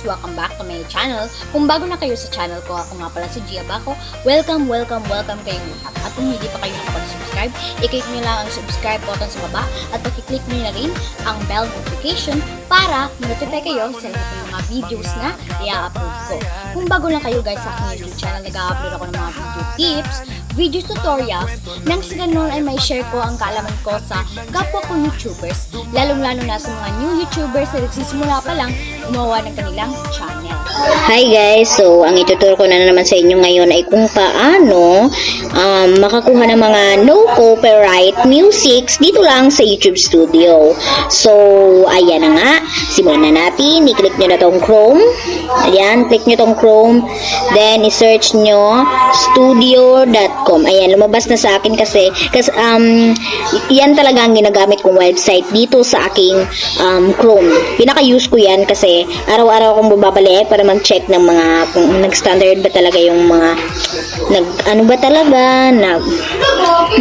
welcome back to my channel. Kung bago na kayo sa channel ko, ako nga pala si Gia Baco. Welcome kayong lahat. At kung hindi pa kayo nakapag-subscribe, i-click nyo lang ang subscribe button sa baba at i-click nyo na rin ang bell notification para notify kayo sa lahat ng mga videos na i-upload ko. Kung bago lang kayo guys sa aking YouTube channel, nag-upload ako ng mga video tips, video tutorials, nang sa ganun ay may share ko ang kaalaman ko sa kapwa ko YouTubers, lalong-lalo na sa mga new YouTubers na nagsisimula pa lang gumawa ng kanilang channel. Hi guys! So, ang ituturo ko na naman sa inyo ngayon ay kung paano makakuha ng mga no copyright musics dito lang sa YouTube Studio. So, ayan na nga. Simulan na natin. I-click nyo na tong Chrome. Ayan, click nyo tong Chrome. Then, i-search nyo studio.com. Ayan, lumabas na sa akin kasi yan talaga ang ginagamit kong website dito sa aking Chrome. Pinaka-use ko yan kasi araw-araw akong bababalik para mag-check ng mga kung nag-standard ba talaga yung mga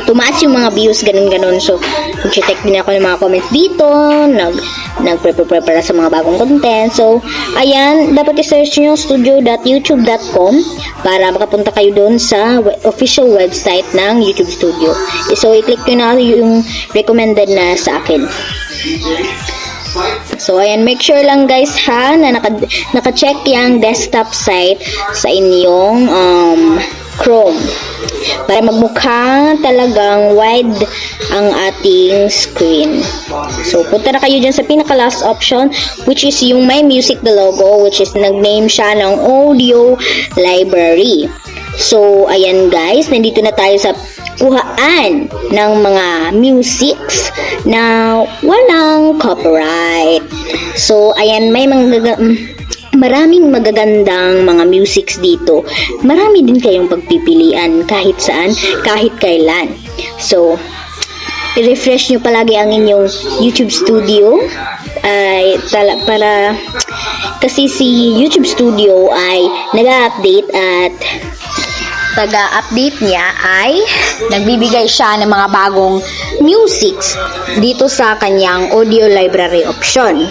tumaas yung mga views, ganun-ganun. So, mag-check din ako ng mga comments dito, nag-prepare para sa mga bagong content. So, ayan, dapat i-search nyo studio.youtube.com para makapunta kayo doon sa official website ng YouTube Studio. So, i-click nyo na yung recommended na sa akin. So, ayan, make sure lang guys ha, na naka-check yung desktop site sa inyong Chrome. Para magmukha talagang wide ang ating screen. So, punta na kayo dyan sa pinaka-last option, which is yung My Music the logo, which is nag-name siya ng audio library. So, ayan guys, nandito na tayo sa kuhaan ng mga musics na walang copyright. So, ayan, may maraming magagandang mga musics dito. Marami din kayong pagpipilian kahit saan, kahit kailan. So, i-refresh nyo palagi ang inyong YouTube Studio para kasi si YouTube Studio ay nag-update at taga-update niya ay nagbibigay siya ng mga bagong musics dito sa kanyang audio library option.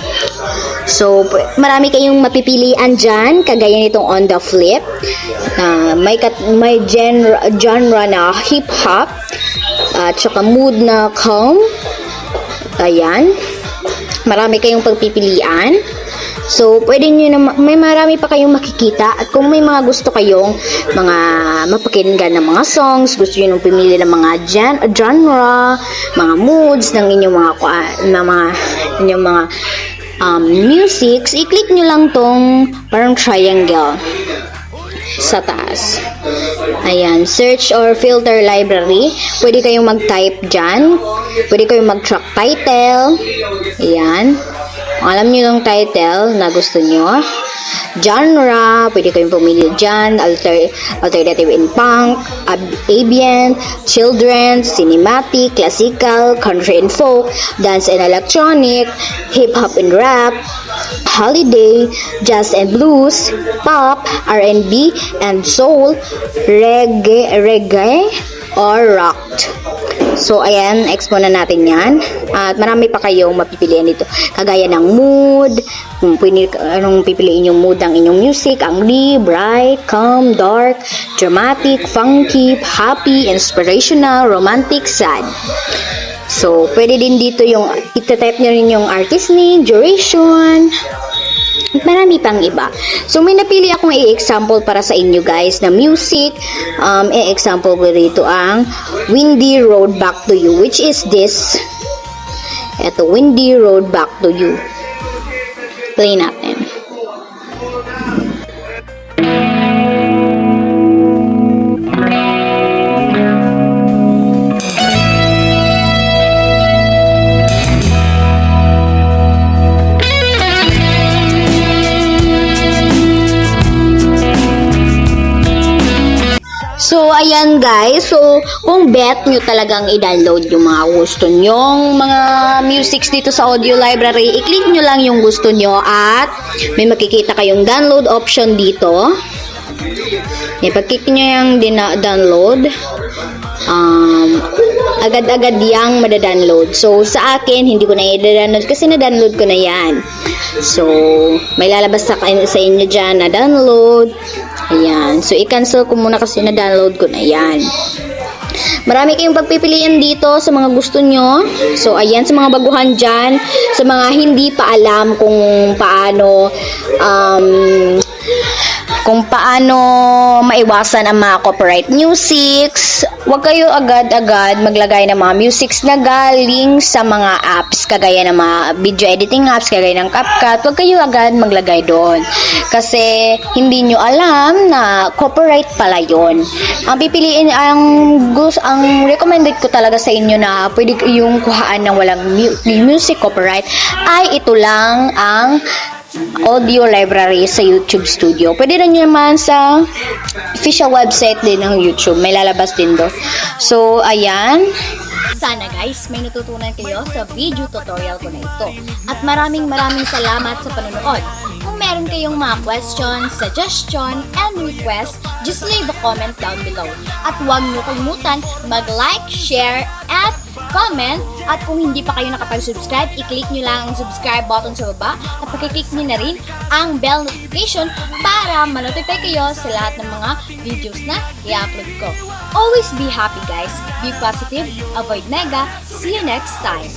So, marami kayong mapipilian dyan, kagaya nitong On The Flip. May genre na hip-hop, at saka mood na calm. Ayan. Marami kayong pagpipilian. So, pwede nyo na, may marami pa kayong makikita. At kung may mga gusto kayong mga mapakinggan ng mga songs, gusto nyo nung pumili ng mga genre, mga moods ng inyong mga musics, i-click nyo lang tong parang triangle sa taas. Ayan, search or filter library. Pwede kayong mag-type dyan. Pwede kayong mag-track title. Ayan. Alam nyo yung title na gusto nyo. Genre, pwede kayong pumili dyan. Alternative in punk, ambient, children's, cinematic, classical, country and folk, dance and electronic, hip-hop and rap, holiday, jazz and blues, pop, R&B, and soul, reggae, or rock. So, ayan, expo na natin yan. At marami pa kayong mapipilian dito. Kagaya ng mood, kung anong pipiliin yung mood ng inyong music, angry, bright, calm, dark, dramatic, funky, happy, inspirational, romantic, sad. So, pwede din dito yung itatype nyo rin yung artist name, duration, at marami pang iba. So, may napili akong i-example para sa inyo guys na music. I-example ko dito ang Windy Road Back to You, which is this. Ito, Windy Road Back to You. Play natin. So, ayan guys. So, kung bet nyo talagang i-download yung mga gusto nyong mga musics dito sa audio library, i-click nyo lang yung gusto nyo at may makikita kayong download option dito. Pag-click nyo yung download, agad-agad yang madadownload. So, sa akin, hindi ko na i-download kasi na-download ko na yan. So, may lalabas sa inyo dyan na download. Ayan. So, i-cancel ko muna kasi na-download ko na yan. Marami kayong pagpipilian dito sa mga gusto nyo. So, ayan, sa mga baguhan dyan, sa mga hindi pa alam kung paano maiwasan ang mga copyright musics, huwag kayo agad-agad maglagay ng mga musics na galing sa mga apps, kagaya ng mga video editing apps, kagaya ng CapCut. Huwag kayo agad maglagay doon. Kasi hindi nyo alam na copyright pala yon. Ang pipiliin, ang recommended ko talaga sa inyo na pwede yung kuhaan ng walang music copyright ay ito lang ang audio library sa YouTube Studio. Pwede rin naman sa official website din ng YouTube. May lalabas din do. So, ayan. Sana guys, may natutunan kayo sa video tutorial ko na ito. At maraming salamat sa panonood. Kung meron kayong mga questions, suggestion, and request, just leave a comment down below. At huwag niyo kalimutan mag-like, share, at comment. At kung hindi pa kayo nakapag-subscribe, i-click nyo lang ang subscribe button sa baba at pag-click nyo na rin ang bell notification para ma-notify kayo sa lahat ng mga videos na i-upload ko. Always be happy guys. Be positive, avoid nega. See you next time.